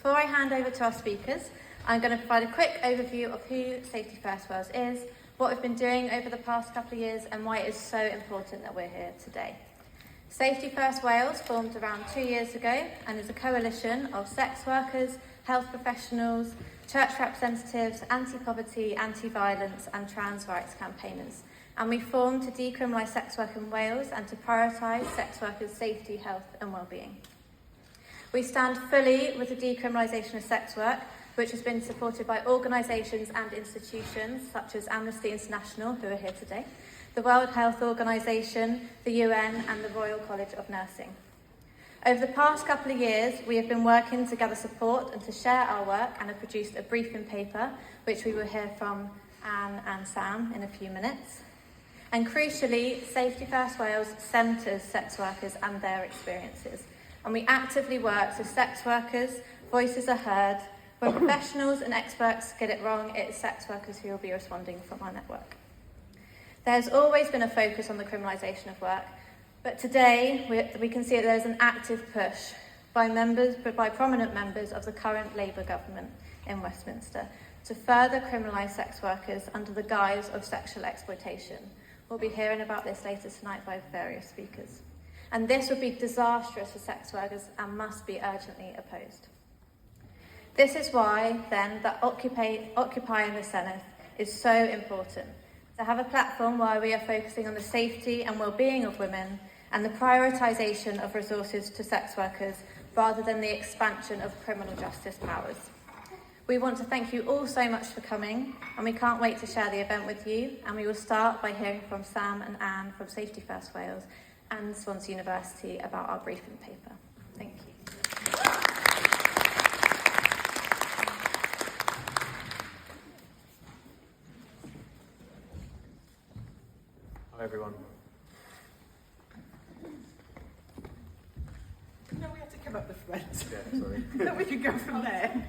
Before I hand over to our speakers, I'm going to provide a quick overview of who Safety First Wales is, what we've been doing over the past couple of years, and why it is so important that we're here today. Safety First Wales formed around 2 years ago and is a coalition of sex workers, health professionals, church representatives, anti-poverty, anti-violence and trans rights campaigners. And we formed to decriminalise sex work in Wales and to prioritise sex workers' safety, health and well-being. We stand fully with the decriminalisation of sex work, which has been supported by organisations and institutions such as Amnesty International, who are here today, the World Health Organization, the UN and the Royal College of Nursing. Over the past couple of years, we have been working to gather support and to share our work and have produced a briefing paper, which we will hear from Anne and Sam in a few minutes. And crucially, Safety First Wales centres sex workers and their experiences. And we actively work so sex workers' voices are heard. When professionals and experts get it wrong, it is sex workers who will be responding from our network. There's always been a focus on the criminalisation of work, but today we can see that there's an active push by prominent members of the current Labour government in Westminster to further criminalise sex workers under the guise of sexual exploitation. We'll be hearing about this later tonight by various speakers. And this would be disastrous for sex workers and must be urgently opposed. This is why, then, that occupying the Senedd is so important. To have a platform where we are focusing on the safety and well-being of women and the prioritisation of resources to sex workers rather than the expansion of criminal justice powers. We want to thank you all so much for coming, and we can't wait to share the event with you. And we will start by hearing from Sam and Anne from Safety First Wales and Swansea University about our briefing paper. Thank you. Hi everyone. No, we have to come up the front. Yeah, sorry. Then we can go from there.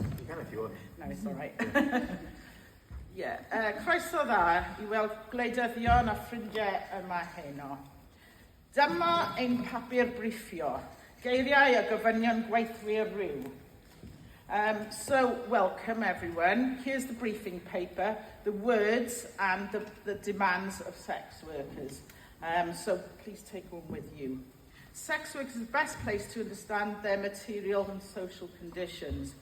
You can if you want. No, it's all right. Croeso dda I weld gwleidyddion a ffrindiau yma heno. Dyma ein papur briffio, geiriau a gofynion gweithwyr ryw. So, welcome everyone. Here's the briefing paper, the words and the demands of sex workers. So please take one with you. Sex work is the best place to understand their material and social conditions.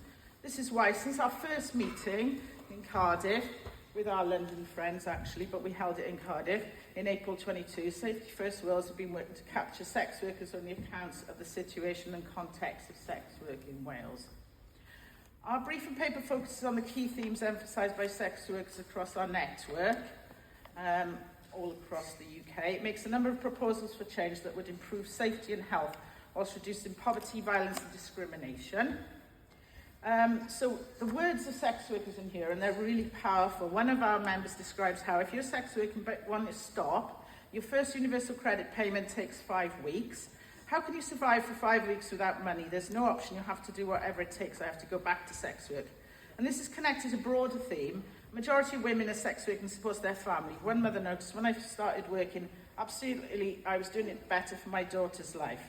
This is why, since our first meeting in Cardiff, with our London friends actually, but we held it in Cardiff in April 22, Safety First Wales have been working to capture sex workers on the accounts of the situation and context of sex work in Wales. Our briefing paper focuses on the key themes emphasised by sex workers across our network, all across the UK. It makes a number of proposals for change that would improve safety and health whilst reducing poverty, violence and discrimination. So the words of sex workers in here, and they're really powerful. One of our members describes how if you're a sex worker but want to stop, your first universal credit payment takes 5 weeks. How can you survive for 5 weeks without money? There's no option. You have to do whatever it takes. I have to go back to sex work. And this is connected to a broader theme. Majority of women are sex working to support their family. One mother noticed when I started working, absolutely, I was doing it better for my daughter's life.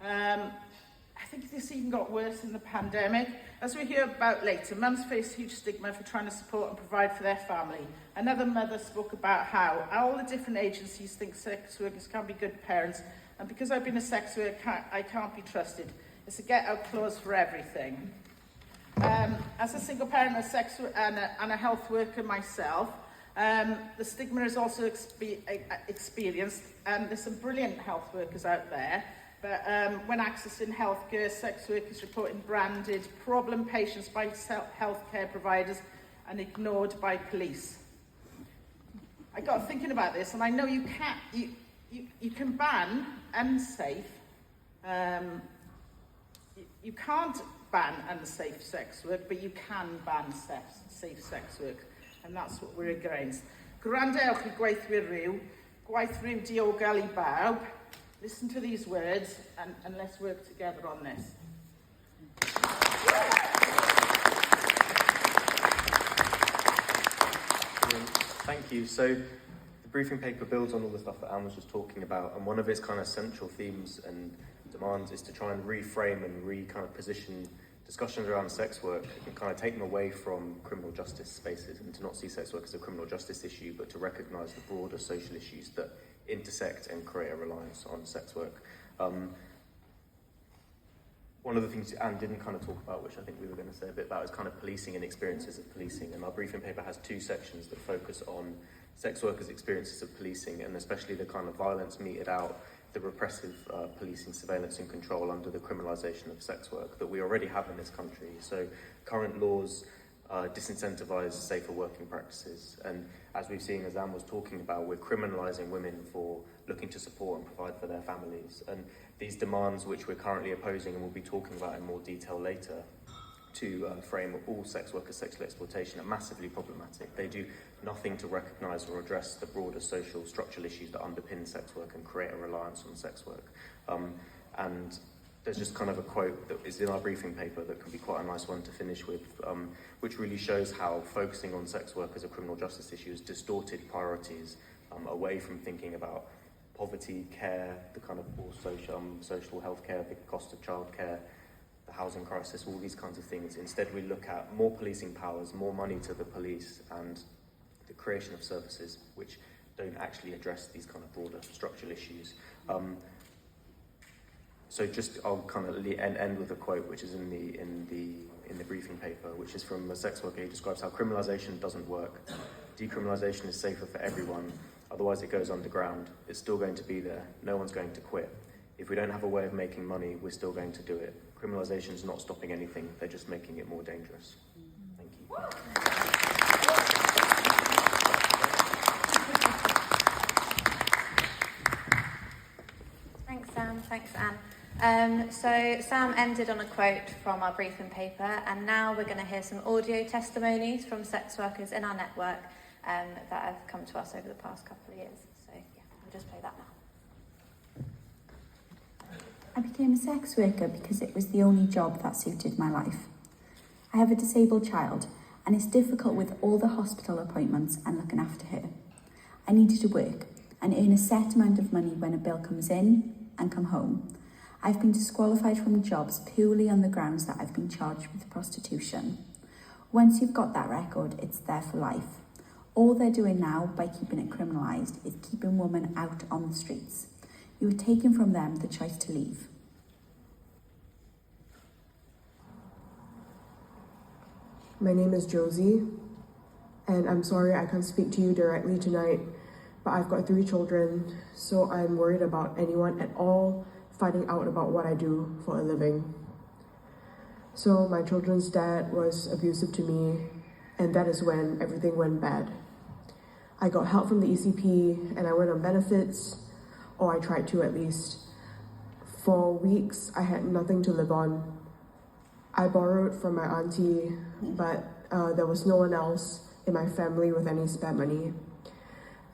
I think this even got worse in the pandemic. As we hear about later, mums face huge stigma for trying to support and provide for their family. Another mother spoke about how all the different agencies think sex workers can be good parents, and because I've been a sex worker, I can't be trusted. It's a get-out clause for everything. As a single parent, and a health worker myself, the stigma is also experienced, and there's some brilliant health workers out there, but when accessing healthcare, sex workers reporting branded problem patients by healthcare providers and ignored by police. I got thinking about this, and I know you can ban unsafe. You can't ban unsafe sex work, but you can ban safe sex work, and that's what we're against. Gwrandewch I gweithwyr ryw, gwaith ryw diogel I bawb. Listen to these words, and let's work together on this. Thank you. So the briefing paper builds on all the stuff that Anne was just talking about, and one of its kind of central themes and demands is to try and reframe and kind of position discussions around sex work and kind of take them away from criminal justice spaces and to not see sex work as a criminal justice issue, but to recognise the broader social issues that intersect and create a reliance on sex work. One of the things Anne didn't kind of talk about, which I think we were going to say a bit about, is kind of policing and experiences of policing. And our briefing paper has 2 sections that focus on sex workers' experiences of policing, and especially the kind of violence meted out, the repressive policing, surveillance and control under the criminalisation of sex work that we already have in this country. So current laws disincentivise safer working practices. And as we've seen, as Anne was talking about, we're criminalising women for looking to support and provide for their families. And these demands, which we're currently opposing and we'll be talking about in more detail later, to frame all sex workers' sexual exploitation, are massively problematic. They do nothing to recognise or address the broader social structural issues that underpin sex work and create a reliance on sex work. And there's just kind of a quote that is in our briefing paper that can be quite a nice one to finish with, which really shows how focusing on sex work as a criminal justice issue has distorted priorities away from thinking about poverty, care, the kind of more social healthcare, the cost of childcare, the housing crisis, all these kinds of things. Instead, we look at more policing powers, more money to the police, and the creation of services which don't actually address these kind of broader structural issues. So just I'll kind of end with a quote which is in the briefing paper, which is from a sex worker who describes how criminalisation doesn't work. Decriminalisation is safer for everyone, otherwise it goes underground. It's still going to be there. No one's going to quit. If we don't have a way of making money, we're still going to do it. Criminalisation is not stopping anything, they're just making it more dangerous. Thank you. Thanks, Sam. Thanks, Anne. So Sam ended on a quote from our briefing paper, and now we're going to hear some audio testimonies from sex workers in our network that have come to us over the past couple of years. So yeah, we'll just play that now. I became a sex worker because it was the only job that suited my life. I have a disabled child, and it's difficult with all the hospital appointments and looking after her. I needed to work and earn a set amount of money when a bill comes in and come home. I've been disqualified from jobs purely on the grounds that I've been charged with prostitution. Once you've got that record, it's there for life. All they're doing now by keeping it criminalised is keeping women out on the streets. You are taking from them the choice to leave. My name is Josie, and I'm sorry I can't speak to you directly tonight, but I've got 3 children, so I'm worried about anyone at all finding out about what I do for a living. So my children's dad was abusive to me, and that is when everything went bad. I got help from the ECP, and I went on benefits, or I tried to at least. For weeks, I had nothing to live on. I borrowed from my auntie, but there was no one else in my family with any spare money.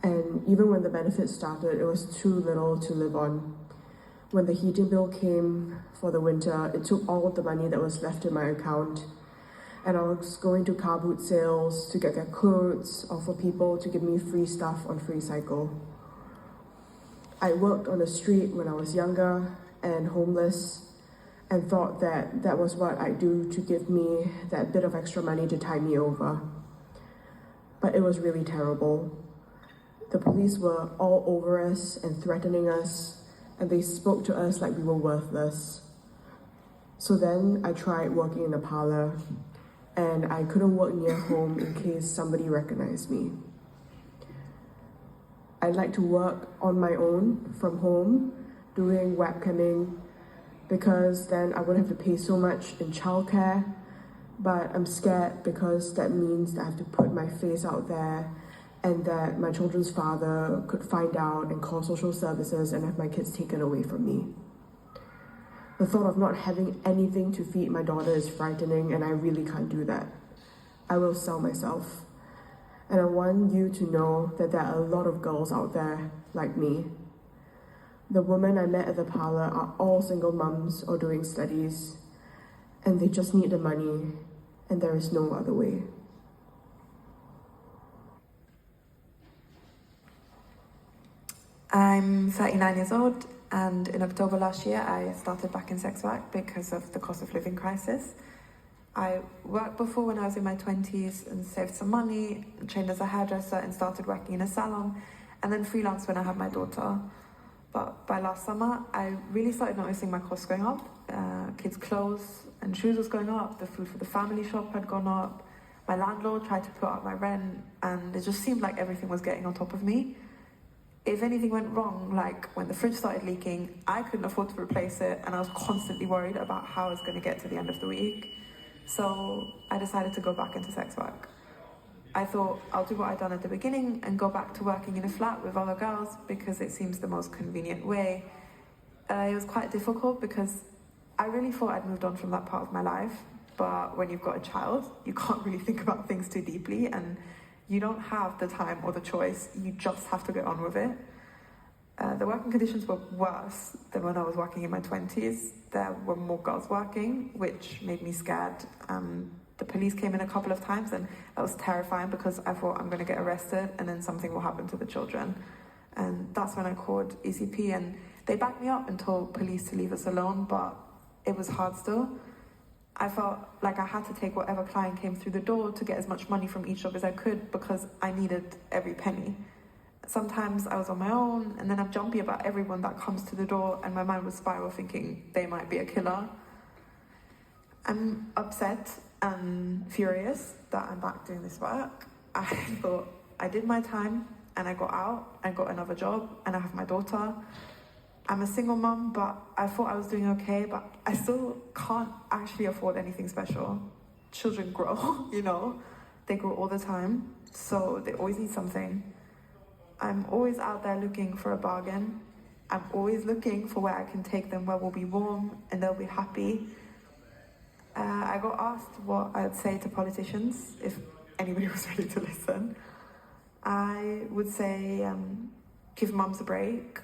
And even when the benefits started, it was too little to live on. When the heating bill came for the winter, it took all of the money that was left in my account. And I was going to car boot sales to get their clothes, or for people to give me free stuff on Free Cycle. I worked on the street when I was younger and homeless, and thought that that was what I'd do to give me that bit of extra money to tide me over. But it was really terrible. The police were all over us and threatening us, and they spoke to us like we were worthless. So then I tried working in a parlor, and I couldn't work near home in case somebody recognized me. I'd like to work on my own from home, doing webcamming, because then I wouldn't have to pay so much in childcare, but I'm scared because that means that I have to put my face out there and that my children's father could find out and call social services and have my kids taken away from me. The thought of not having anything to feed my daughter is frightening, and I really can't do that. I will sell myself. And I want you to know that there are a lot of girls out there like me. The women I met at the parlor are all single mums or doing studies, and they just need the money, and there is no other way. I'm 39 years old. And in October last year, I started back in sex work because of the cost of living crisis. I worked before when I was in my 20s and saved some money, trained as a hairdresser and started working in a salon, and then freelance when I had my daughter. But by last summer, I really started noticing my costs going up. Kids' clothes and shoes was going up, the food for the family shop had gone up, my landlord tried to put up my rent, and it just seemed like everything was getting on top of me. If anything went wrong, like when the fridge started leaking, I couldn't afford to replace it, and I was constantly worried about how I was going to get to the end of the week. So I decided to go back into sex work. I thought I'll do what I'd done at the beginning and go back to working in a flat with other girls because it seems the most convenient way. It was quite difficult because I really thought I'd moved on from that part of my life, but when you've got a child, you can't really think about things too deeply and you don't have the time or the choice, you just have to get on with it. The working conditions were worse than when I was working in my 20s. There were more girls working, which made me scared. The police came in a couple of times and that was terrifying because I thought I'm going to get arrested and then something will happen to the children. And that's when I called ECP and they backed me up and told police to leave us alone, but it was hard still. I felt like I had to take whatever client came through the door to get as much money from each job as I could because I needed every penny. Sometimes I was on my own and then I'm jumpy about everyone that comes to the door and my mind would spiral thinking they might be a killer. I'm upset and furious that I'm back doing this work. I thought I did my time and I got out, I got another job and I have my daughter. I'm a single mum, but I thought I was doing okay, but I still can't actually afford anything special. Children grow, you know, they grow all the time, so they always need something. I'm always out there looking for a bargain. I'm always looking for where I can take them where we'll be warm and they'll be happy. I got asked what I'd say to politicians if anybody was ready to listen. I would say, give mums a break.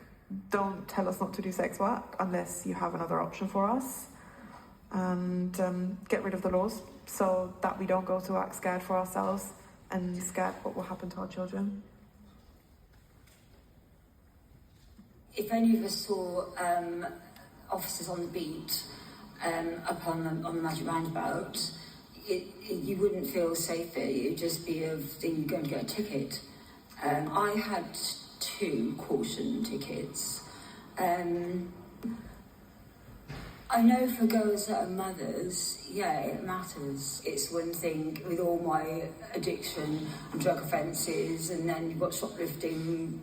Don't tell us not to do sex work unless you have another option for us. And get rid of the laws so that we don't go to work scared for ourselves and scared what will happen to our children. If any of us saw officers on the beat up on the Magic Roundabout, you wouldn't feel safer. It'd just be a thing you're going to get a ticket. I had 2 caution tickets. I know for girls that are mothers, yeah, it matters. It's one thing with all my addiction and drug offences, and then you've got shoplifting,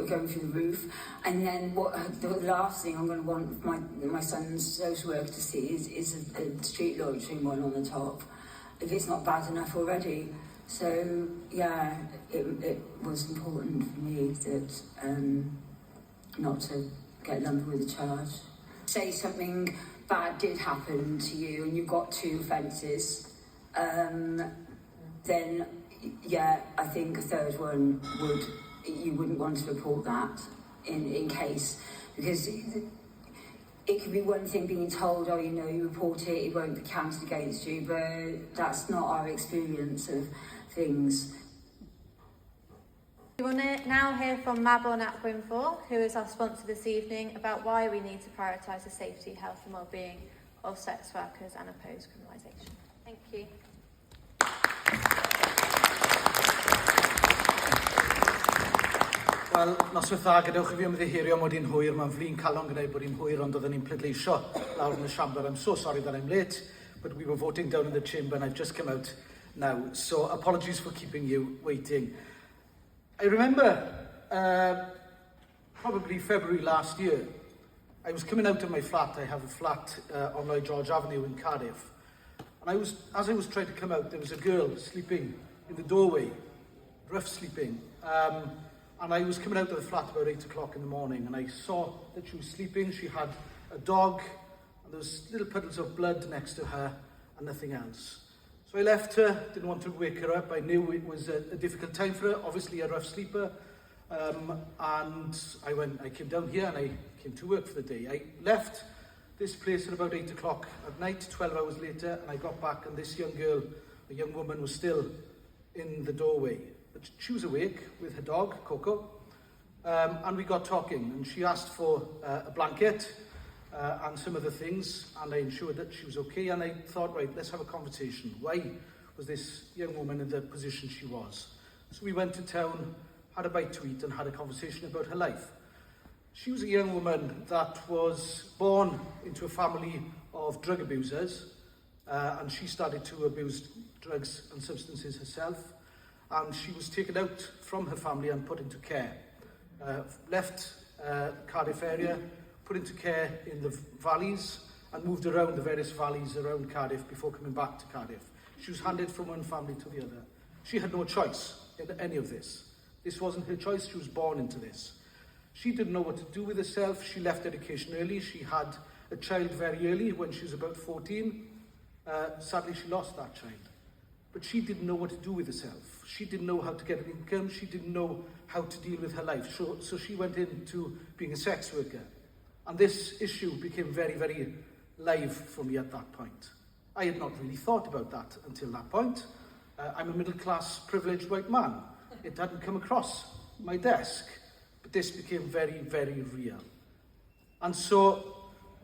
going through the roof, and then the last thing I'm going to want my son's social worker to see is a street loitering one on the top, if it's not bad enough already. So yeah, it was important for me that not to get lumped with a charge. Say something bad did happen to you and you got 2 offences, then yeah, I think a 3rd one you wouldn't want to report that in case, because it could be one thing being told, oh, you know, you report it won't be counted against you, but that's not our experience of things. We will now hear from Mabon at Wimfor, who is our sponsor this evening, about why we need to prioritise the safety, health and well-being of sex workers and oppose criminalisation. Thank you. Wel, noswaith dda, gadewch i fi ymddiheuro mod i'n hwyr. Mae'n flin calon gyda'i bod i'n hwyr, ond oedden ni'n pleidleisio lawr yn y siambr. I'm so sorry that I'm late, but we were voting down in the chamber and I've just come out now. So apologies for keeping you waiting. I remember probably February last year, I was coming out of my flat. I have a flat on Lloyd George Avenue in Cardiff. And as I was trying to come out, there was a girl sleeping in the doorway, rough sleeping. And I was coming out of the flat about 8 o'clock in the morning and I saw that she was sleeping. She had a dog and there was little puddles of blood next to her and nothing else. So I left her, didn't want to wake her up. I knew it was a difficult time for her, obviously a rough sleeper. And I came down here and I came to work for the day. I left this place at about 8 o'clock at night, 12 hours later, and I got back and this young girl, a young woman, was still in the doorway. But she was awake with her dog, Coco. And we got talking, and she asked for a blanket and some other things, and I ensured that she was okay, and I thought, right, let's have a conversation. Why was this young woman in the position she was? So we went to town, had a bite to eat, and had a conversation about her life. She was a young woman that was born into a family of drug abusers, and she started to abuse drugs and substances herself, and she was taken out from her family and put into care. Left Cardiff area, put into care in the valleys, and moved around the various valleys around Cardiff before coming back to Cardiff. She was handed from one family to the other. She had no choice in any of this. This wasn't her choice, she was born into this. She didn't know what to do with herself. She left education early. She had a child very early when she was about 14. Sadly, she lost that child. But she didn't know what to do with herself. She didn't know how to get an income. She didn't know how to deal with her life. So she went into being a sex worker. And this issue became very, very live for me at that point. I had not really thought about that until that point. I'm a middle-class, privileged white man. It hadn't come across my desk. But this became very, very real. And so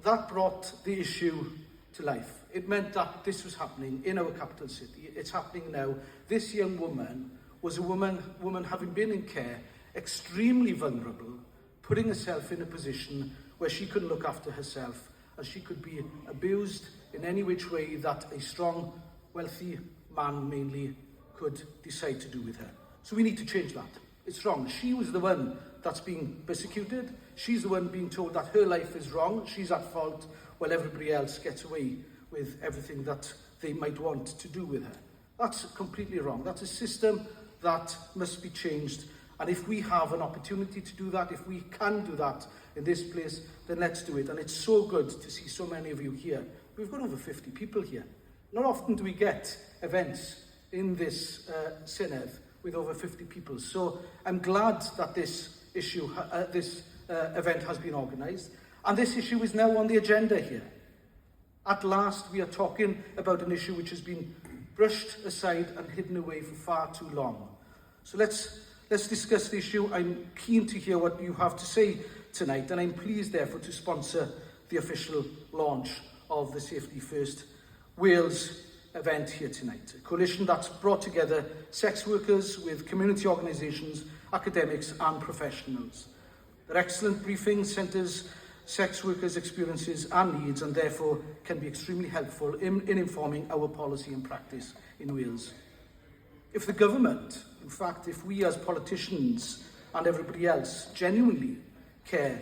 that brought the issue to life. It meant that this was happening in our capital city. It's happening now. This young woman was a woman having been in care, extremely vulnerable, putting herself in a position where she couldn't look after herself, and she could be abused in any which way that a strong, wealthy man mainly could decide to do with her. So we need to change that. It's wrong. She was the one that's being persecuted. She's the one being told that her life is wrong. She's at fault, while everybody else gets away with everything that they might want to do with her. That's completely wrong. That's a system that must be changed. And if we have an opportunity to do that, if we can do that in this place, then let's do it. And it's so good to see so many of you here. We've got over 50 people here. Not often do we get events in this Senedd with over 50 people. So I'm glad that this event has been organised. And this issue is now on the agenda here. At last, we are talking about an issue which has been brushed aside and hidden away for far too long. So let's discuss the issue. I'm keen to hear what you have to say tonight, and I'm pleased, therefore, to sponsor the official launch of the Safety First Wales event here tonight. A coalition that's brought together sex workers with community organisations, academics and professionals. Their excellent briefing centres sex workers' experiences and needs, and therefore can be extremely helpful in informing our policy and practice in Wales. If the government, in fact, if we as politicians and everybody else genuinely care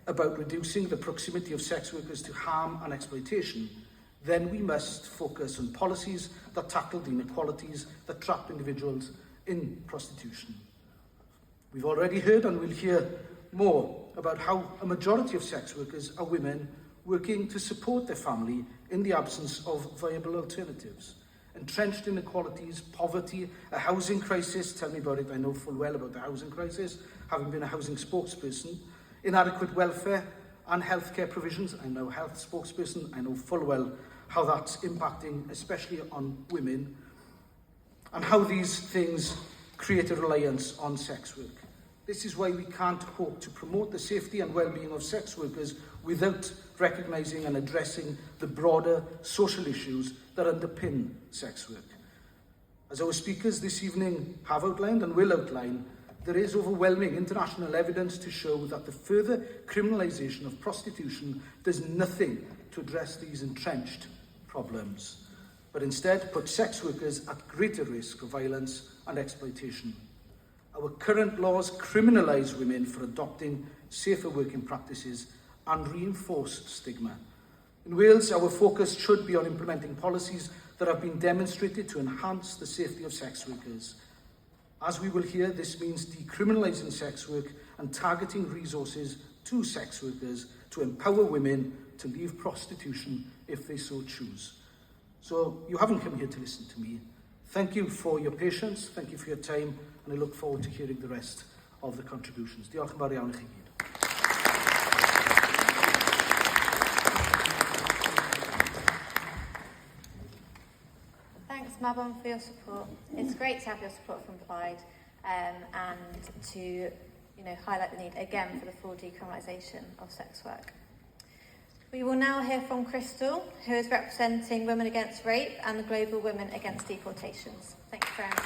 about reducing the proximity of sex workers to harm and exploitation, then we must focus on policies that tackle the inequalities that trap individuals in prostitution. We've already heard, and we'll hear more, about how a majority of sex workers are women working to support their family in the absence of viable alternatives. Entrenched inequalities, poverty, a housing crisis, tell me about it, I know full well about the housing crisis, having been a housing spokesperson, inadequate welfare and healthcare provisions. I'm now a health spokesperson, I know full well how that's impacting, especially on women, and how these things create a reliance on sex work. This is why we can't hope to promote the safety and well-being of sex workers without recognising and addressing the broader social issues that underpin sex work. As our speakers this evening have outlined and will outline, there is overwhelming international evidence to show that the further criminalisation of prostitution does nothing to address these entrenched problems, but instead puts sex workers at greater risk of violence and exploitation. Our current laws criminalise women for adopting safer working practices and reinforce stigma. In Wales, our focus should be on implementing policies that have been demonstrated to enhance the safety of sex workers. As we will hear, this means decriminalising sex work and targeting resources to sex workers to empower women to leave prostitution if they so choose. So you haven't come here to listen to me. Thank you for your patience, thank you for your time, and I look forward to hearing the rest of the contributions. Diolch yn fawr iawn i chi gyd. Thanks, Mabon, for your support. It's great to have your support from Plaid and to highlight the need again for the full decriminalisation of sex work. We will now hear from Crystal, who is representing Women Against Rape and the Global Women Against Deportations. Thank you very much.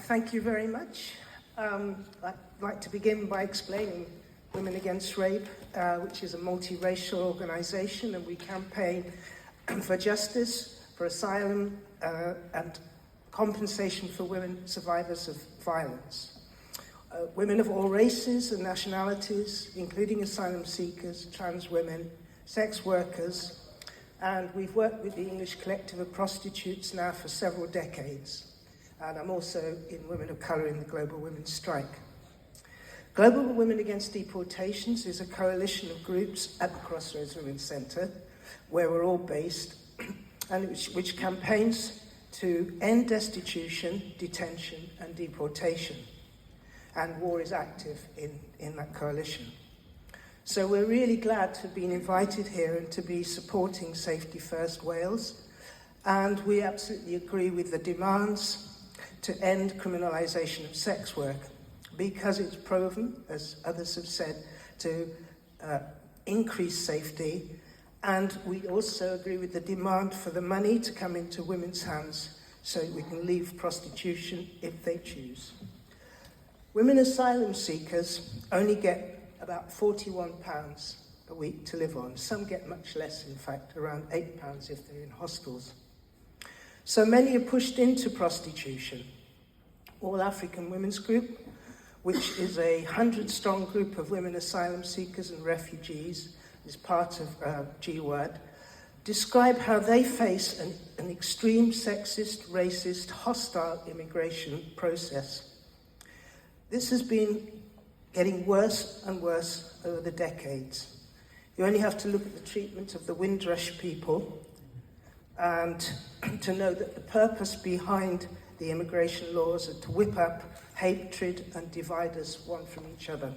Thank you very much. I'd like to begin by explaining Women Against Rape, which is a multiracial organisation, and we campaign for justice, for asylum, and compensation for women survivors of violence. Women of all races and nationalities, including asylum seekers, trans women, sex workers, and we've worked with the English Collective of Prostitutes now for several decades. And I'm also in Women of Colour in the Global Women's Strike. Global Women Against Deportations is a coalition of groups at the Crossroads Women's Centre, where we're all based, and which campaigns to end destitution, detention, and deportation. And war is active in that coalition. So we're really glad to have been invited here and to be supporting Safety First Wales. And we absolutely agree with the demands to end criminalisation of sex work, because it's proven, as others have said, to increase safety. And we also agree with the demand for the money to come into women's hands so we can leave prostitution if they choose. Women asylum seekers only get about £41 a week to live on. Some get much less, in fact, around £8 if they're in hostels. So many are pushed into prostitution. All African Women's Group, which is a 100-strong group of women asylum seekers and refugees, is part of GWAD, describe how they face an extreme sexist, racist, hostile immigration process. This has been getting worse and worse over the decades. You only have to look at the treatment of the Windrush people and to know that the purpose behind the immigration laws are to whip up hatred and divide us one from each other.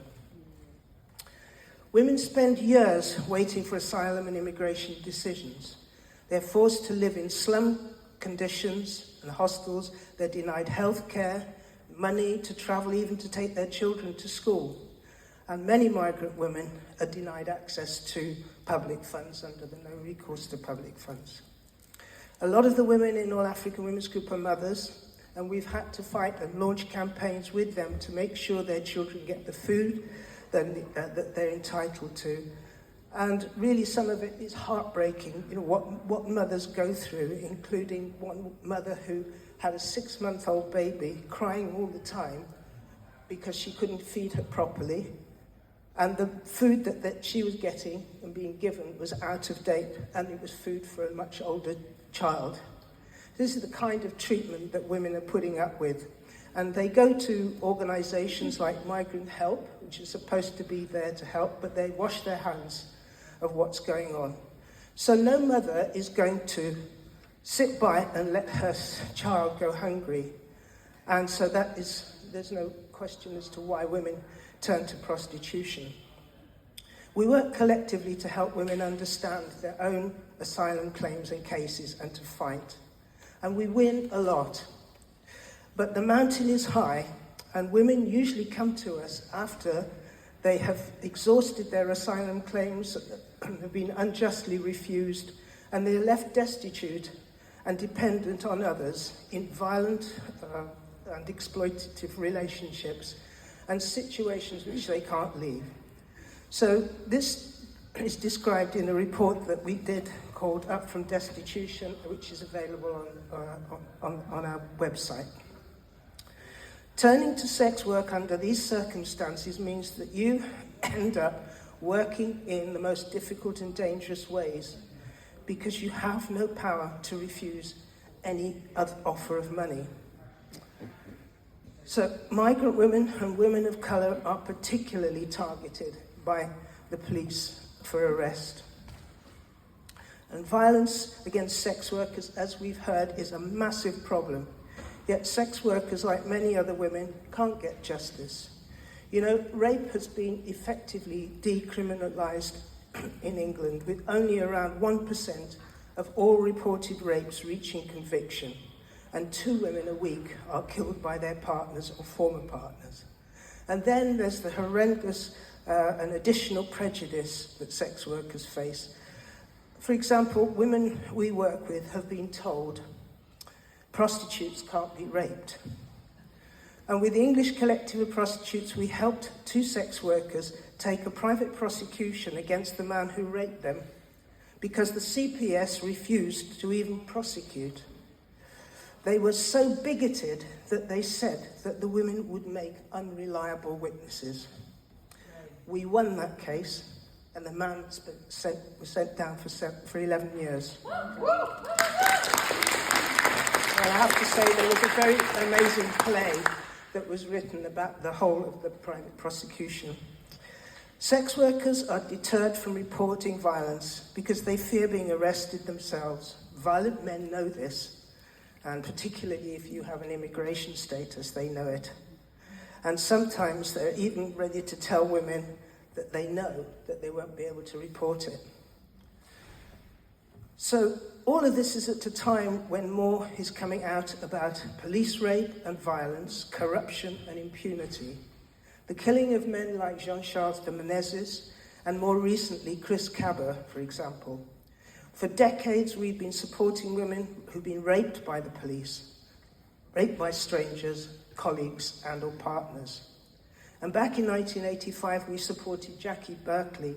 Women spend years waiting for asylum and immigration decisions. They're forced to live in slum conditions and hostels. They're denied health care, money to travel, even to take their children to school. And many migrant women are denied access to public funds under the no recourse to public funds. A lot of the women in All African Women's Group are mothers, and we've had to fight and launch campaigns with them to make sure their children get the food that they're entitled to. And really some of it is heartbreaking, what mothers go through, including one mother who had a 6-month-old baby crying all the time because she couldn't feed her properly. And the food that she was getting and being given was out of date, and it was food for a much older child. This is the kind of treatment that women are putting up with. And they go to organisations like Migrant Help, which is supposed to be there to help, but they wash their hands of what's going on. So no mother is going to sit by and let her child go hungry. And so there's no question as to why women turn to prostitution. We work collectively to help women understand their own asylum claims and cases and to fight. And we win a lot. But the mountain is high, and women usually come to us after they have exhausted their asylum claims and have been unjustly refused, and they're left destitute and dependent on others in violent and exploitative relationships and situations which they can't leave. So this is described in a report that we did called Up From Destitution, which is available on our website. Turning to sex work under these circumstances means that you end up working in the most difficult and dangerous ways because you have no power to refuse any other offer of money. So migrant women and women of colour are particularly targeted by the police for arrest. And violence against sex workers, as we've heard, is a massive problem. Yet sex workers, like many other women, can't get justice. Rape has been effectively decriminalised in England, with only around 1% of all reported rapes reaching conviction. and 2 women a week are killed by their partners or former partners. And then there's the horrendous and additional prejudice that sex workers face. For example, women we work with have been told prostitutes can't be raped. And with the English Collective of Prostitutes, we helped 2 sex workers take a private prosecution against the man who raped them because the CPS refused to even prosecute. They were so bigoted that they said that the women would make unreliable witnesses. We won that case, and the man was sent down for 11 years. Well, I have to say there was a very amazing play that was written about the whole of the private prosecution. Sex workers are deterred from reporting violence because they fear being arrested themselves. Violent men know this, and particularly if you have an immigration status, they know it. And sometimes they're even ready to tell women that they know that they won't be able to report it. So all of this is at a time when more is coming out about police rape and violence, corruption and impunity. The killing of men like Jean-Charles de Menezes and more recently Chris Cabot, for example. For decades we've been supporting women who've been raped by the police, raped by strangers, colleagues and or partners. And back in 1985 we supported Jackie Berkeley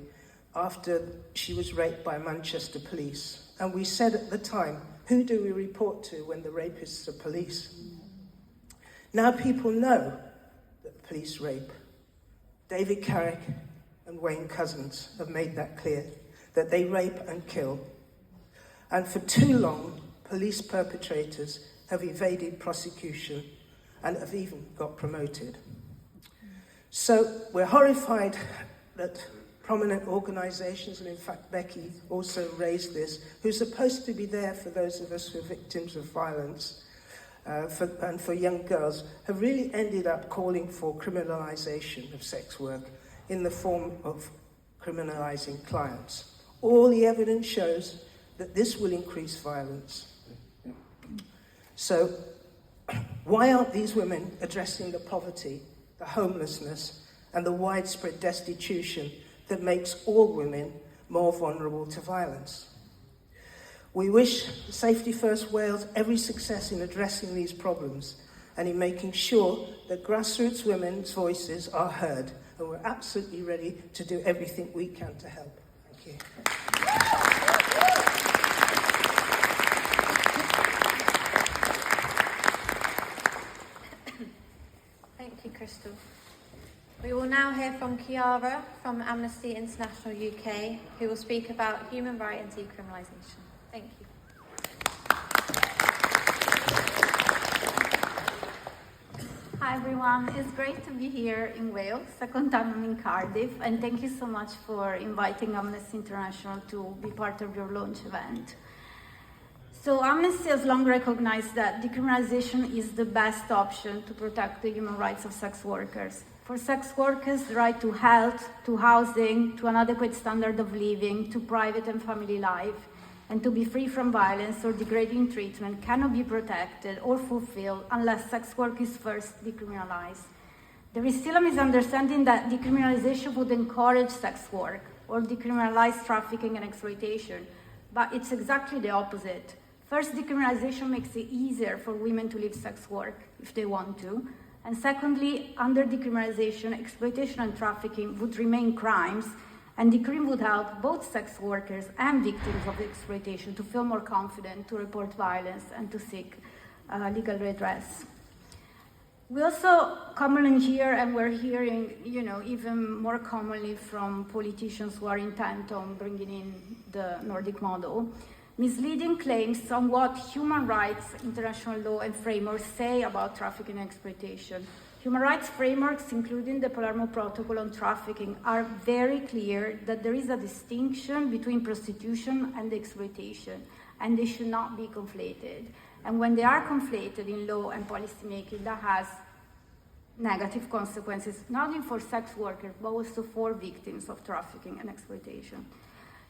after she was raped by Manchester police. And we said at the time, who do we report to when the rapists are police? Now people know that police rape. David Carrick and Wayne Couzens have made that clear, that they rape and kill. And for too long, police perpetrators have evaded prosecution and have even got promoted. So we're horrified that prominent organisations, and in fact Becky also raised this, who's supposed to be there for those of us who are victims of violence and for young girls, have really ended up calling for criminalisation of sex work in the form of criminalising clients. All the evidence shows that this will increase violence. So why aren't these women addressing the poverty, the homelessness and the widespread destitution that makes all women more vulnerable to violence? We wish Safety First Wales every success in addressing these problems and in making sure that grassroots women's voices are heard, and we're absolutely ready to do everything we can to help. Thank you. Thank you, Crystal. We will now hear from Chiara from Amnesty International UK, who will speak about human rights and decriminalisation. Thank you. Hi everyone, it's great to be here in Wales, second time I'm in Cardiff, and thank you so much for inviting Amnesty International to be part of your launch event. So Amnesty has long recognized that decriminalisation is the best option to protect the human rights of sex workers. For sex workers, the right to health, to housing, to an adequate standard of living, to private and family life, and to be free from violence or degrading treatment cannot be protected or fulfilled unless sex work is first decriminalised. There is still a misunderstanding that decriminalisation would encourage sex work or decriminalise trafficking and exploitation, but it's exactly the opposite. First, decriminalisation makes it easier for women to leave sex work if they want to, and secondly, under decriminalisation, exploitation and trafficking would remain crimes, and decrim would help both sex workers and victims of exploitation to feel more confident to report violence and to seek legal redress. We also commonly hear, and we're hearing, even more commonly from politicians who are intent on bringing in the Nordic model, misleading claims on what human rights, international law and frameworks say about trafficking and exploitation. Human rights frameworks, including the Palermo Protocol on trafficking, are very clear that there is a distinction between prostitution and exploitation, and they should not be conflated. And when they are conflated in law and policy making, that has negative consequences, not only for sex workers, but also for victims of trafficking and exploitation.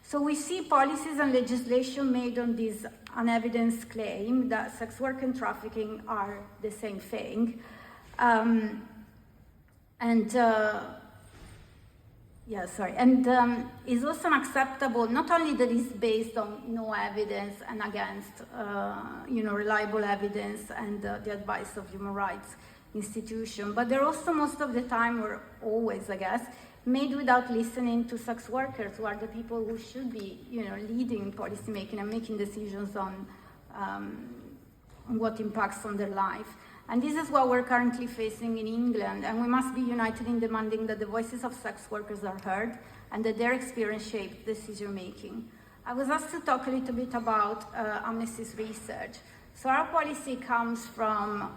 So we see policies and legislation made on this unevidenced claim that sex work and trafficking are the same thing. It's also unacceptable, not only that it's based on no evidence and against, reliable evidence and the advice of human rights institution, but they're also most of the time, or always, I guess, made without listening to sex workers, who are the people who should be, leading policy making and making decisions on what impacts on their life. And this is what we're currently facing in England, and we must be united in demanding that the voices of sex workers are heard and that their experience shapes decision making. I was asked to talk a little bit about Amnesty's research. So our policy comes from,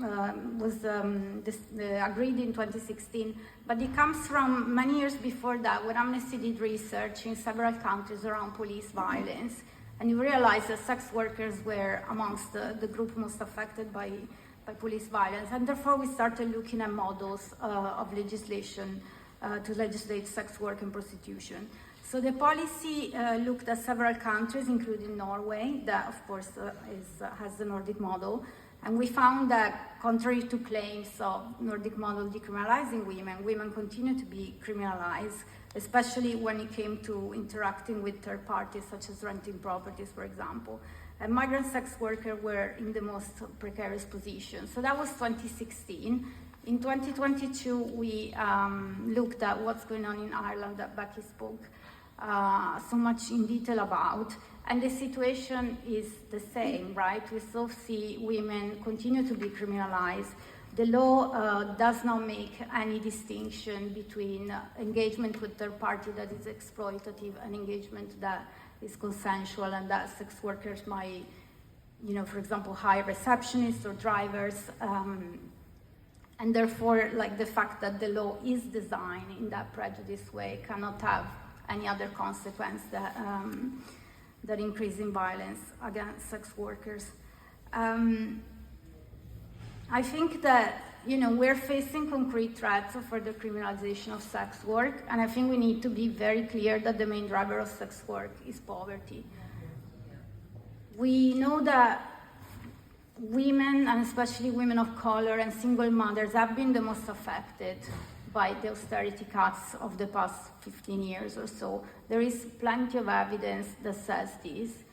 agreed in 2016, but it comes from many years before that, when Amnesty did research in several countries around police violence, and we realized that sex workers were amongst the group most affected by police violence, and therefore we started looking at models of legislation to legislate sex work and prostitution. So the policy looked at several countries, including Norway, that of course has the Nordic model, and we found that contrary to claims of Nordic model decriminalizing women continue to be criminalized, especially when it came to interacting with third parties, such as renting properties, for example. And migrant sex workers were in the most precarious position. So that was 2016. In 2022, we looked at what's going on in Ireland that Becky spoke so much in detail about. And the situation is the same, right? We still see women continue to be criminalized. The law does not make any distinction between engagement with third party that is exploitative and engagement that is consensual, and that sex workers might, for example, hire receptionists or drivers. And therefore, the fact that the law is designed in that prejudiced way cannot have any other consequence that increasing violence against sex workers. I think that, we're facing concrete threats of further criminalization of sex work, and I think we need to be very clear that the main driver of sex work is poverty. We know that women, and especially women of color and single mothers, have been the most affected by the austerity cuts of the past 15 years or so. There is plenty of evidence that says this.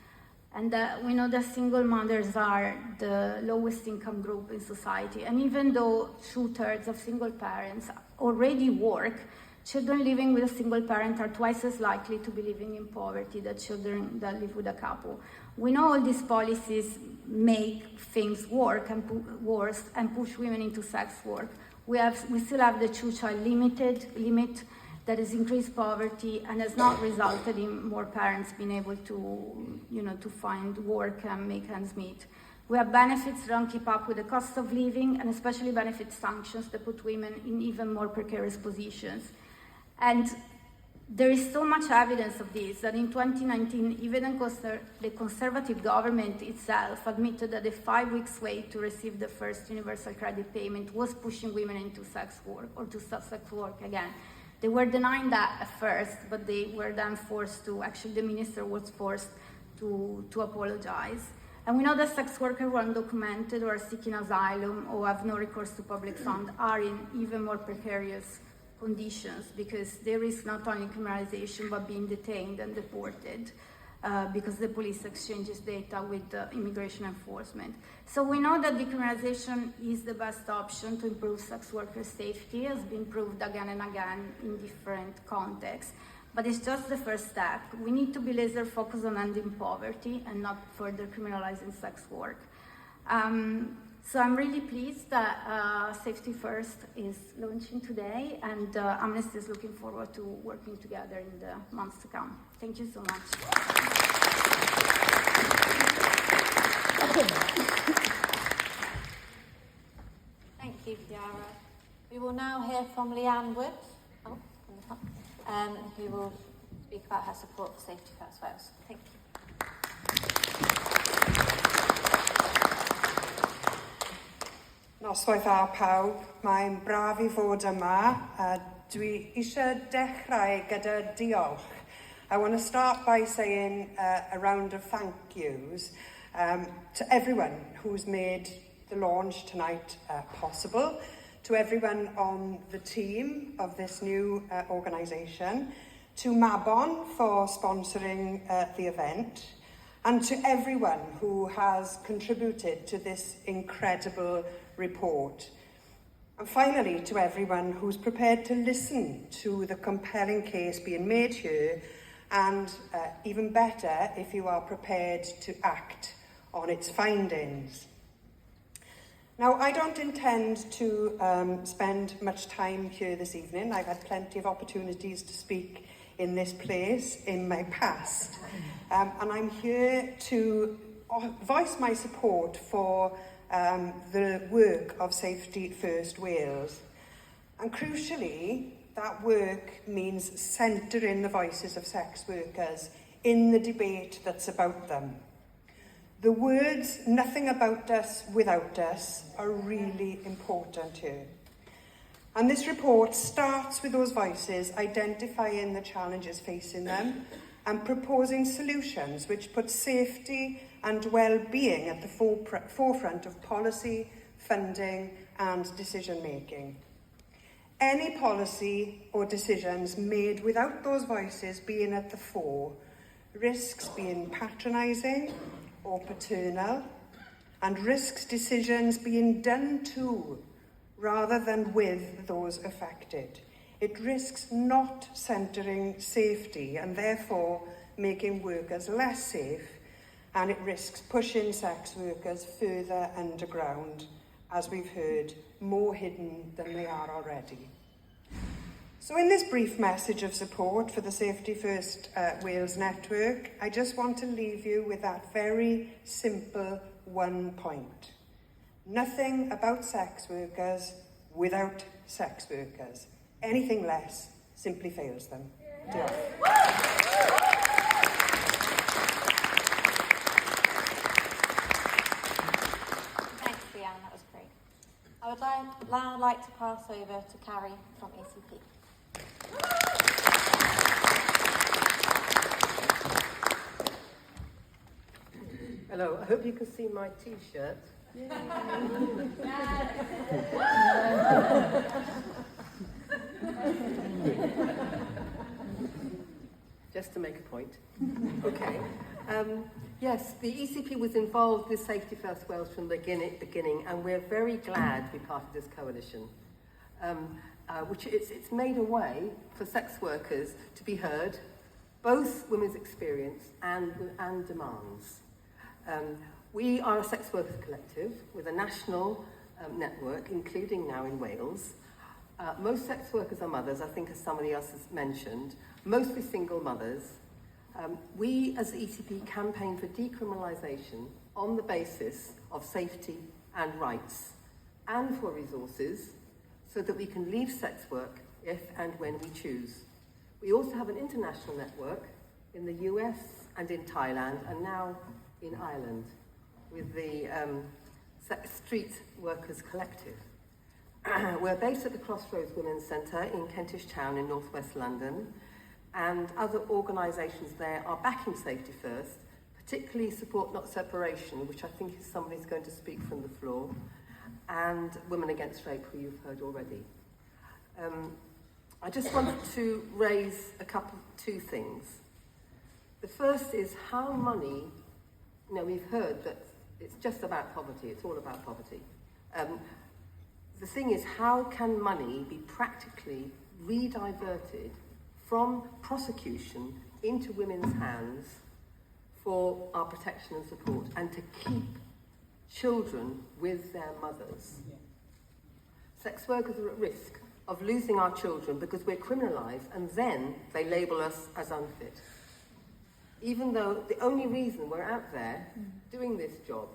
And we know that single mothers are the lowest income group in society. And even though 2/3 of single parents already work, children living with a single parent are twice as likely to be living in poverty than children that live with a couple. We know all these policies make things worse and push women into sex work. We still have the two-child limit that has increased poverty and has not resulted in more parents being able to find work and make ends meet. We have benefits that don't keep up with the cost of living, and especially benefit sanctions that put women in even more precarious positions. And there is so much evidence of this that in 2019, even the Conservative government itself admitted that the 5 weeks wait to receive the first universal credit payment was pushing women into sex work, or to sex work again. They were denying that at first, but they were then forced to, actually the minister was forced to apologize. And we know that sex workers who are undocumented or are seeking asylum or have no recourse to public funds are in even more precarious conditions, because they risk not only criminalization but being detained and deported because the police exchanges data with the immigration enforcement. So we know that decriminalization is the best option to improve sex workers' safety. It has been proved again and again in different contexts. But it's just the first step. We need to be laser focused on ending poverty and not further criminalizing sex work. So I'm really pleased that Safety First is launching today, and Amnesty is looking forward to working together in the months to come. Thank you so much. Thank you, Chiara. We will now hear from Leanne Wood, who will speak about her support for Safety First Wales. Thank you. Noswaith a pawb, mae'n braf I fod yma a dwi eisiau dechrau gyda diolch I want to start by saying a round of thank yous to everyone who's made the launch tonight possible, to everyone on the team of this new organisation, to Mabon for sponsoring the event, and to everyone who has contributed to this incredible report. And finally, to everyone who's prepared to listen to the compelling case being made here, and even better, if you are prepared to act on its findings. Now, I don't intend to spend much time here this evening. I've had plenty of opportunities to speak in this place in my past. And I'm here to voice my support for the work of Safety First Wales. And crucially, that work means centering the voices of sex workers in the debate that's about them. The words, "nothing about us without us," are really important here. And this report starts with those voices identifying the challenges facing them and proposing solutions which put safety and well-being at the forefront of policy, funding and decision-making. Any policy or decisions made without those voices being at the fore risks being patronising or paternal, and risks decisions being done to rather than with those affected. It risks not centering safety and therefore making workers less safe, and it risks pushing sex workers further underground, as we've heard, more hidden than they are already. So in this brief message of support for the Safety First Wales network, I just want to leave you with that very simple one point. Nothing about sex workers without sex workers. Anything less simply fails them. Diolch. Thanks, Leanne, that was great. I would now like to pass over to Carrie from ECP. Hello, I hope you can see my t-shirt. Just to make a point. Okay. Yes, the ECP was involved with Safety First Wales from the beginning, and we're very glad to be part of this coalition. Which it's made a way for sex workers to be heard, both women's experience and demands. We are a sex workers collective with a national network, including now in Wales. Most sex workers are mothers, I think as somebody else has mentioned, mostly single mothers. We as the ECP campaign for decriminalisation on the basis of safety and rights, and for resources, so that we can leave sex work if and when we choose. We also have an international network in the US and in Thailand, and now in Ireland, with the Street Workers Collective. We're based at the Crossroads Women's Centre in Kentish Town in northwest London, and other organisations there are backing Safety First, particularly Support Not Separation, which I think is somebody's going to speak from the floor, and Women Against Rape, who you've heard already. I just wanted to raise two things. The first is how money, we've heard that it's just about poverty, it's all about poverty. The thing is, how can money be practically re-diverted from prosecution into women's hands for our protection and support, and to keep children with their mothers? Sex workers are at risk of losing our children because we're criminalised, and then they label us as unfit. Even though the only reason we're out there doing this job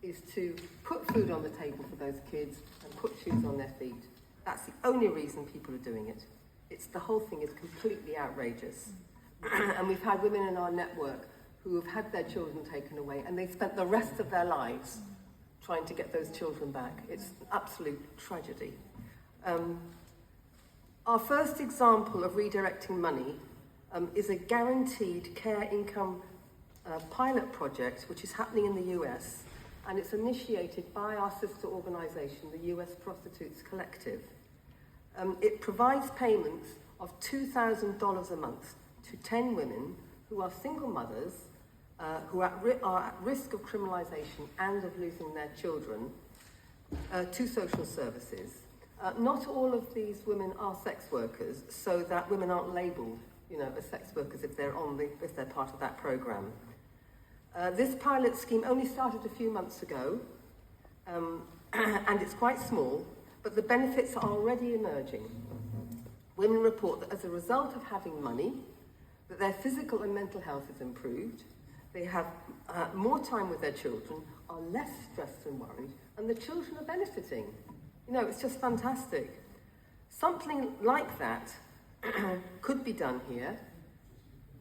is to put food on the table for those kids and put shoes on their feet. That's the only reason people are doing it. The whole thing is completely outrageous. And we've had women in our network who have had their children taken away, and they've spent the rest of their lives trying to get those children back. It's an absolute tragedy. Our first example of redirecting money is a guaranteed care income pilot project which is happening in the US, and it's initiated by our sister organisation, the US Prostitutes Collective. It provides payments of $2,000 a month to 10 women who are single mothers who are at risk of criminalisation and of losing their children to social services. Not all of these women are sex workers, so that women aren't labelled, as sex workers if they're part of that programme. This pilot scheme only started a few months ago, and it's quite small, but the benefits are already emerging. Women report that as a result of having money, that their physical and mental health is improved, they have more time with their children, are less stressed and worried, and the children are benefiting. It's just fantastic. Something like that could be done here.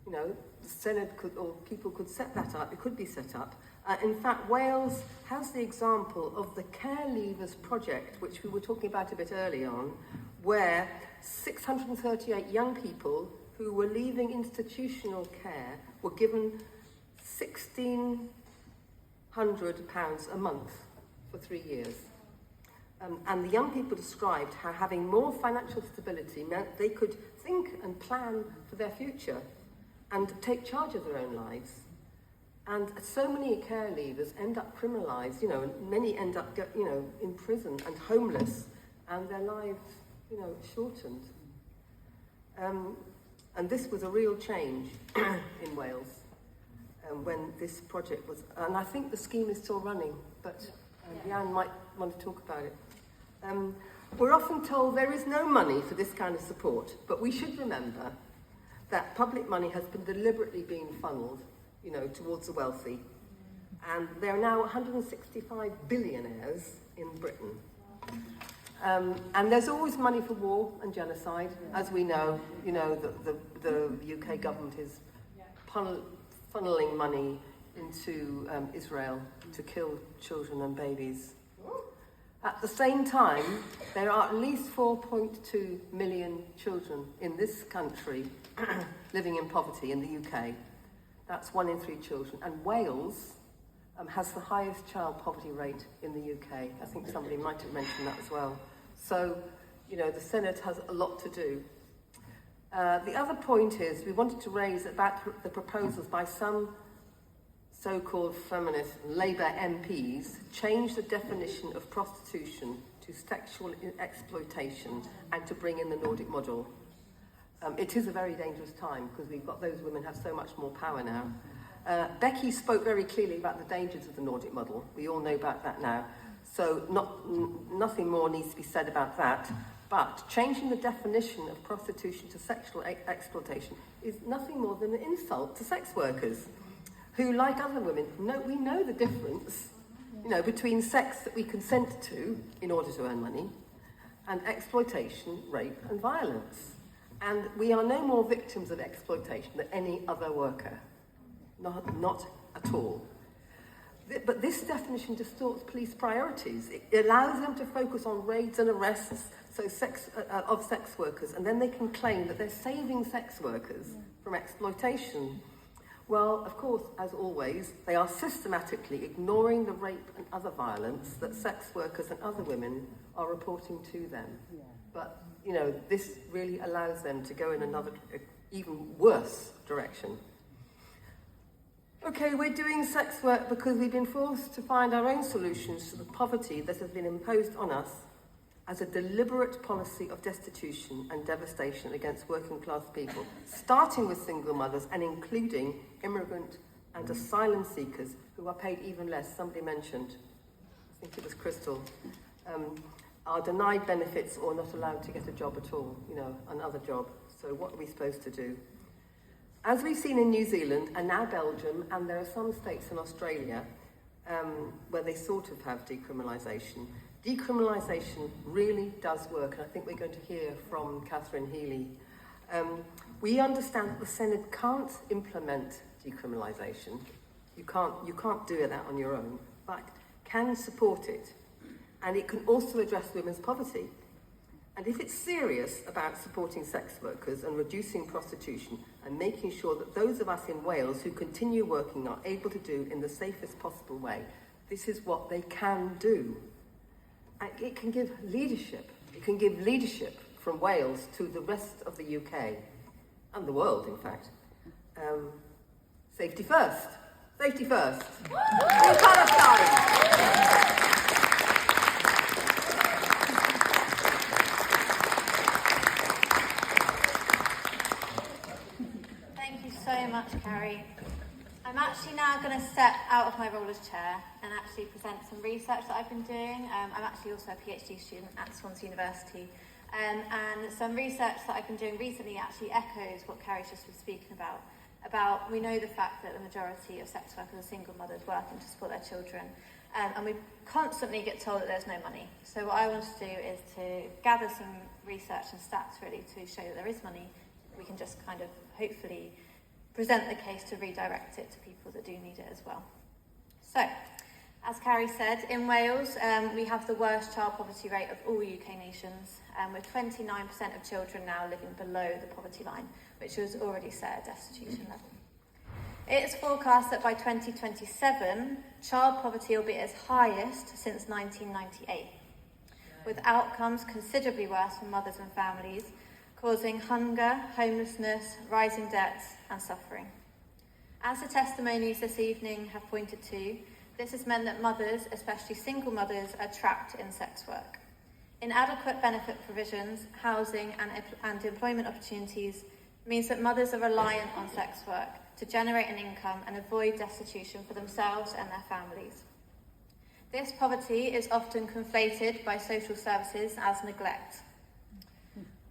The Senedd could, or people could set that up, it could be set up. In fact, Wales has the example of the Care Leavers project, which we were talking about a bit early on, where 638 young people who were leaving institutional care were given £1,600 a month for 3 years. And the young people described how having more financial stability meant they could think and plan for their future and take charge of their own lives. And so many care leavers end up criminalised, and many end up, in prison and homeless, and their lives, shortened. And this was a real change in Wales when this project was, and I think the scheme is still running, but Jan might want to talk about it. We're often told there is no money for this kind of support, but we should remember that public money has been deliberately being funneled, towards the wealthy. And there are now 165 billionaires in Britain. And there's always money for war and genocide, as we know. The UK government is funneling money into Israel to kill children and babies. At the same time, there are at least 4.2 million children in this country living in poverty in the UK. That's 1 in 3 children. And Wales has the highest child poverty rate in the UK. I think somebody might have mentioned that as well. So, the Senedd has a lot to do. The other point is we wanted to raise about the proposals by some so-called feminist Labour MPs change the definition of prostitution to sexual exploitation and to bring in the Nordic model. It is a very dangerous time because we've got those women have so much more power now. Becky spoke very clearly about the dangers of the Nordic model. We all know about that now. So nothing more needs to be said about that. But changing the definition of prostitution to sexual exploitation is nothing more than an insult to sex workers, who, like other women, we know the difference, between sex that we consent to in order to earn money and exploitation, rape and violence. And we are no more victims of exploitation than any other worker. Not at all. But this definition distorts police priorities. It allows them to focus on raids and arrests of sex workers, and then they can claim that they're saving sex workers from exploitation. Well, of course, as always, they are systematically ignoring the rape and other violence that sex workers and other women are reporting to them. But, this really allows them to go in another, even worse direction. Okay, we're doing sex work because we've been forced to find our own solutions to the poverty that has been imposed on us as a deliberate policy of destitution and devastation against working class people, starting with single mothers and including immigrant and asylum seekers who are paid even less. Somebody mentioned, I think it was Crystal, are denied benefits or not allowed to get a job at all, another job. So what are we supposed to do? As we've seen in New Zealand and now Belgium, and there are some states in Australia where they sort of have decriminalisation. Decriminalisation really does work, and I think we're going to hear from Catherine Healy. We understand that the Senedd can't implement decriminalisation. You can't do that on your own, but can support it. And it can also address women's poverty. And if it's serious about supporting sex workers and reducing prostitution, and making sure that those of us in Wales who continue working are able to do in the safest possible way. This is what they can do. And it can give leadership. It can give leadership from Wales to the rest of the UK and the world, in fact. Safety first. Safety first. In Palestine. Thank you so much, Carrie. I'm actually now going to step out of my role as chair and actually present some research that I've been doing. I'm actually also a PhD student at Swansea University. And some research that I've been doing recently actually echoes what Carrie just was speaking about. We know the fact that the majority of sex workers are single mothers working to support their children. And we constantly get told that there's no money. So what I want to do is to gather some research and stats really to show that there is money. We can just kind of hopefully present the case to redirect it to people that do need it as well. So, as Carrie said, in Wales we have the worst child poverty rate of all UK nations, with 29% of children now living below the poverty line, which was already set at destitution level. It's forecast that by 2027, child poverty will be its highest since 1998, with outcomes considerably worse for mothers and families, causing hunger, homelessness, rising debts and suffering. As the testimonies this evening have pointed to, this has meant that mothers, especially single mothers, are trapped in sex work. Inadequate benefit provisions, housing and employment opportunities means that mothers are reliant on sex work to generate an income and avoid destitution for themselves and their families. This poverty is often conflated by social services as neglect.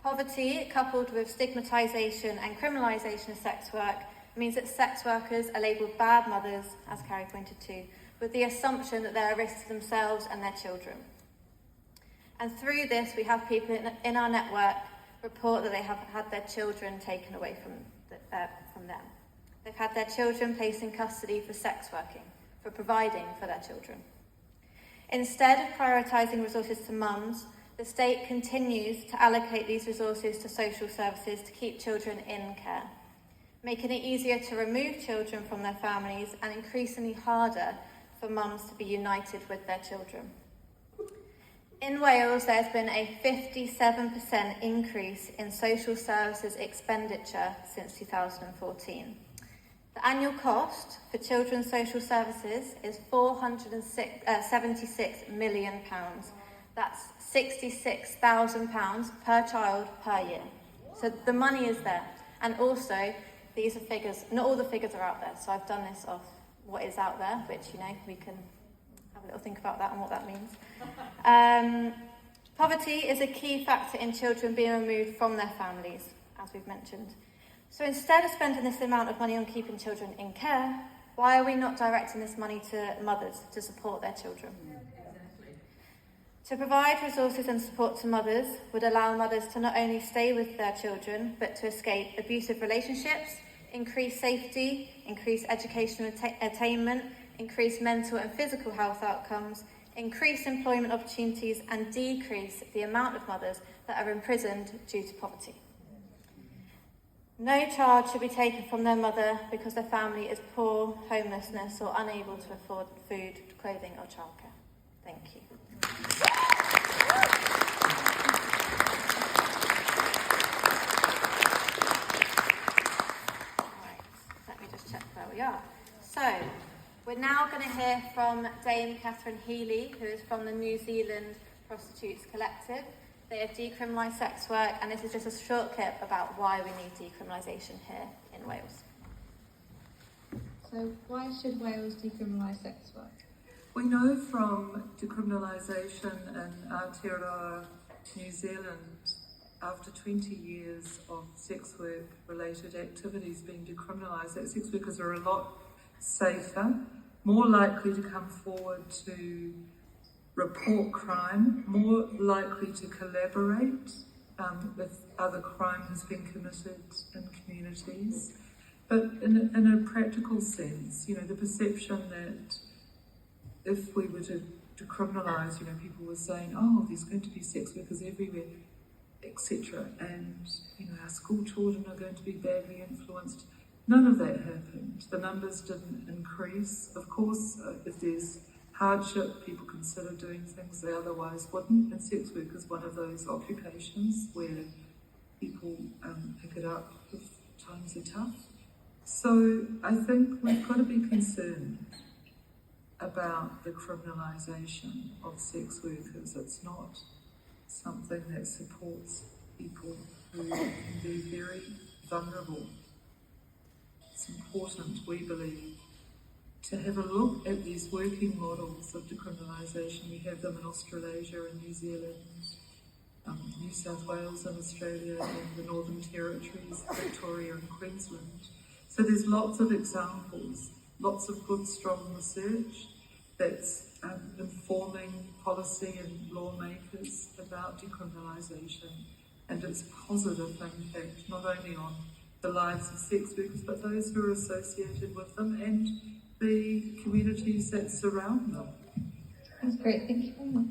Poverty, coupled with stigmatisation and criminalisation of sex work, means that sex workers are labelled bad mothers, as Carrie pointed to, with the assumption that they're a risk to themselves and their children. And through this, we have people in our network report that they have had their children taken away from them. They've had their children placed in custody for sex working, for providing for their children. Instead of prioritising resources to mums, the state continues to allocate these resources to social services to keep children in care, making it easier to remove children from their families and increasingly harder for mums to be united with their children. In Wales, there's been a 57% increase in social services expenditure since 2014. The annual cost for children's social services is £476 million. That's £66,000 per child per year. So the money is there. And also, these are figures, not all the figures are out there, so I've done this off what is out there, which, you know, we can have a little think about that and what that means. Poverty is a key factor in children being removed from their families, as we've mentioned. So instead of spending this amount of money on keeping children in care, why are we not directing this money to mothers to support their children? To provide resources and support to mothers would allow mothers to not only stay with their children, but to escape abusive relationships, increase safety, increase educational attainment, increase mental and physical health outcomes, increase employment opportunities, and decrease the amount of mothers that are imprisoned due to poverty. No child should be taken from their mother because their family is poor, homelessness, or unable to afford food, clothing, or childcare. Thank you. Let me just check where we are. So, we're now going to hear from Dame Catherine Healy, who is from the New Zealand Prostitutes Collective. They have decriminalised sex work, and this is just a short clip about why we need decriminalisation here in Wales. So, why should Wales decriminalise sex work? We know from decriminalisation in Aotearoa, New Zealand, after 20 years of sex work related activities being decriminalised, that sex workers are a lot safer, more likely to come forward to report crime, more likely to collaborate if other crime has been committed in communities. But in a practical sense, you know, the perception that if we were to decriminalise, you know, people were saying, oh, there's going to be sex workers everywhere. etc. And our school children are going to be badly influenced. None of that happened. The numbers didn't increase. Of course, if there's hardship, people consider doing things they otherwise wouldn't, and sex work is one of those occupations where people pick it up if times are tough. So I think we've got to be concerned about the criminalisation of sex workers. It's not something that supports people who can be very vulnerable. It's important, we believe, to have a look at these working models of decriminalisation. We have them in Australasia and New Zealand, New South Wales and Australia, and the Northern Territories, Victoria and Queensland. So there's lots of examples, lots of good, strong research that's informing policy and lawmakers about decriminalisation and its positive impact, not only on the lives of sex workers, but those who are associated with them and the communities that surround them. That's great, thank you very much.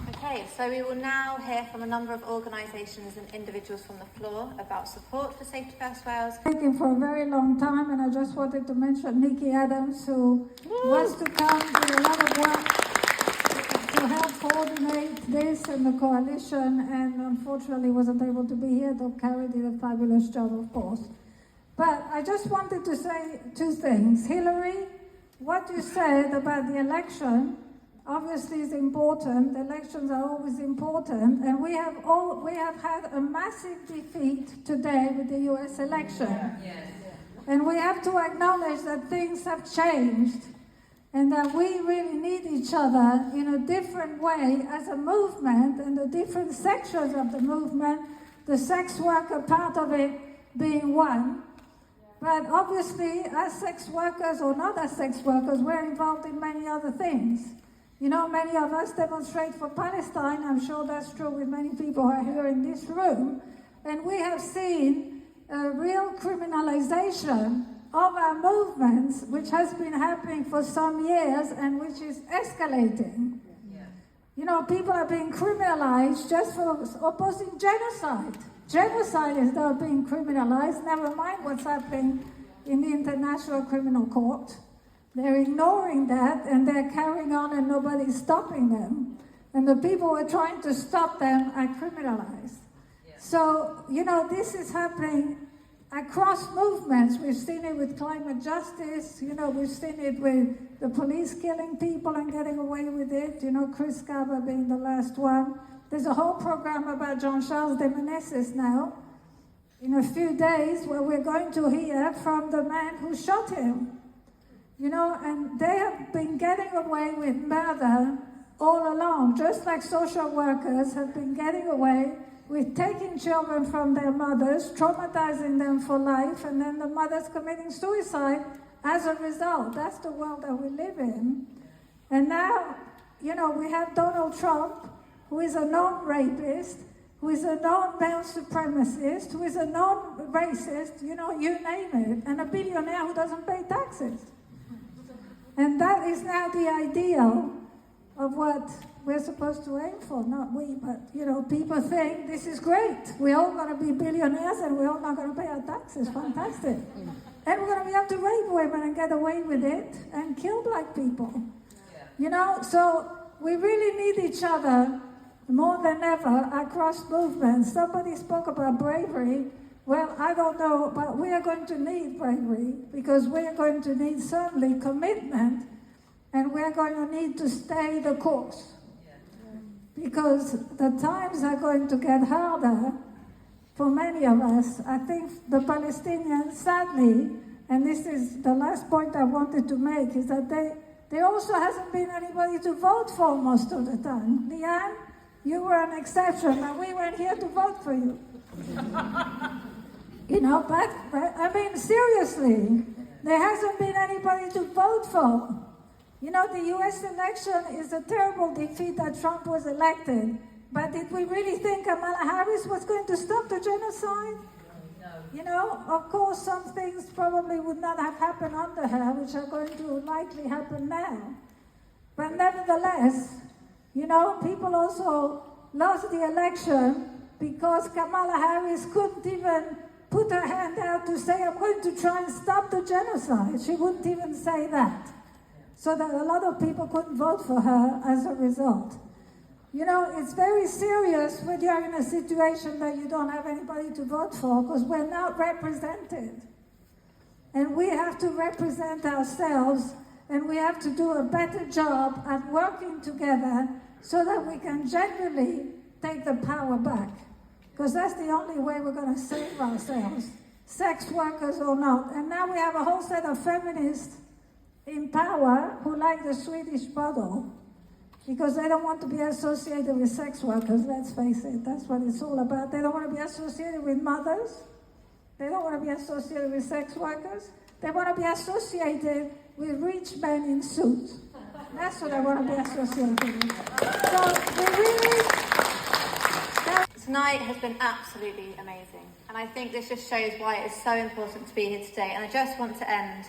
Okay, so we will now hear from a number of organisations and individuals from the floor about support for Safety First Wales. Waiting for a very long time, and I just wanted to mention Nikki Adams, who wants to come, do a lot of work to help coordinate this and the coalition, and unfortunately wasn't able to be here, though Carrie did a fabulous job, of course. But I just wanted to say two things. Hillary, what you said about the election obviously is important. Elections are always important, and we have had a massive defeat today with the US election. Yes. And we have to acknowledge that things have changed and that we really need each other in a different way as a movement, and the different sections of the movement, the sex worker part of it being one. But obviously, as sex workers or not as sex workers, we're involved in many other things. Many of us demonstrate for Palestine. I'm sure that's true with many people who are here in this room. And we have seen a real criminalization of our movements, which has been happening for some years and which is escalating. Yeah. People are being criminalized just for opposing genocide. Genocide is now being criminalized, never mind what's happening in the International Criminal Court. They're ignoring that, and they're carrying on, and nobody's stopping them. And the people who are trying to stop them are criminalized. Yeah. So, this is happening across movements. We've seen it with climate justice. We've seen it with the police killing people and getting away with it. Chris Garber being the last one. There's a whole program about Jean-Charles de Menezes now, in a few days, where we're going to hear from the man who shot him. And they have been getting away with murder all along, just like social workers have been getting away with taking children from their mothers, traumatizing them for life, and then the mothers committing suicide as a result. That's the world that we live in. And now, we have Donald Trump, who is a known rapist, who is a known male supremacist, who is a known racist, you name it, and a billionaire who doesn't pay taxes. And that is now the ideal of what we're supposed to aim for. Not we, but, people think this is great. We're all going to be billionaires and we're all not going to pay our taxes. Fantastic. And we're going to be able to rape women and get away with it and kill black people. So we really need each other more than ever across movements. Somebody spoke about bravery. Well, I don't know, but we are going to need bravery, because we are going to need certainly commitment, and we are going to need to stay the course. Because the times are going to get harder for many of us. I think the Palestinians, sadly, and this is the last point I wanted to make, is that there also hasn't been anybody to vote for most of the time. Leanne, you were an exception, and we weren't here to vote for you. But seriously, there hasn't been anybody to vote for. The US election is a terrible defeat that Trump was elected. But did we really think Kamala Harris was going to stop the genocide? No. Of course, some things probably would not have happened under her, which are going to likely happen now. But nevertheless, you know, people also lost the election because Kamala Harris couldn't even put her hand out to say, I'm going to try and stop the genocide. She wouldn't even say that. So that a lot of people couldn't vote for her as a result. You know, it's very serious when you're in a situation that you don't have anybody to vote for, because we're not represented. And we have to represent ourselves, and we have to do a better job at working together so that we can genuinely take the power back. Because that's the only way we're going to save ourselves, sex workers or not. And now we have a whole set of feminists in power who like the Swedish model, because they don't want to be associated with sex workers, let's face it. That's what it's all about. They don't want to be associated with mothers. They don't want to be associated with sex workers. They want to be associated with rich men in suits. That's what they want to be associated with. So we really... Tonight has been absolutely amazing, and I think this just shows why it is so important to be here today. And I just want to end.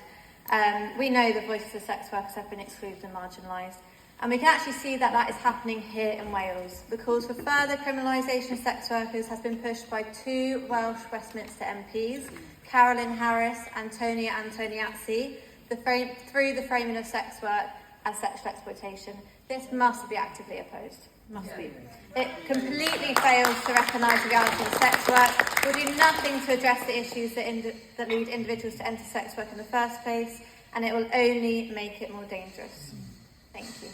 We know the voices of sex workers have been excluded and marginalised, and we can actually see that that is happening here in Wales. The calls for further criminalisation of sex workers has been pushed by 2 Welsh Westminster MPs, Carolyn Harris and Tonia Antoniazzi, through the framing of sex work as sexual exploitation. This must be actively opposed. Must be. It completely fails to recognise the reality of sex work, will do nothing to address the issues that lead individuals to enter sex work in the first place, and it will only make it more dangerous. Thank you.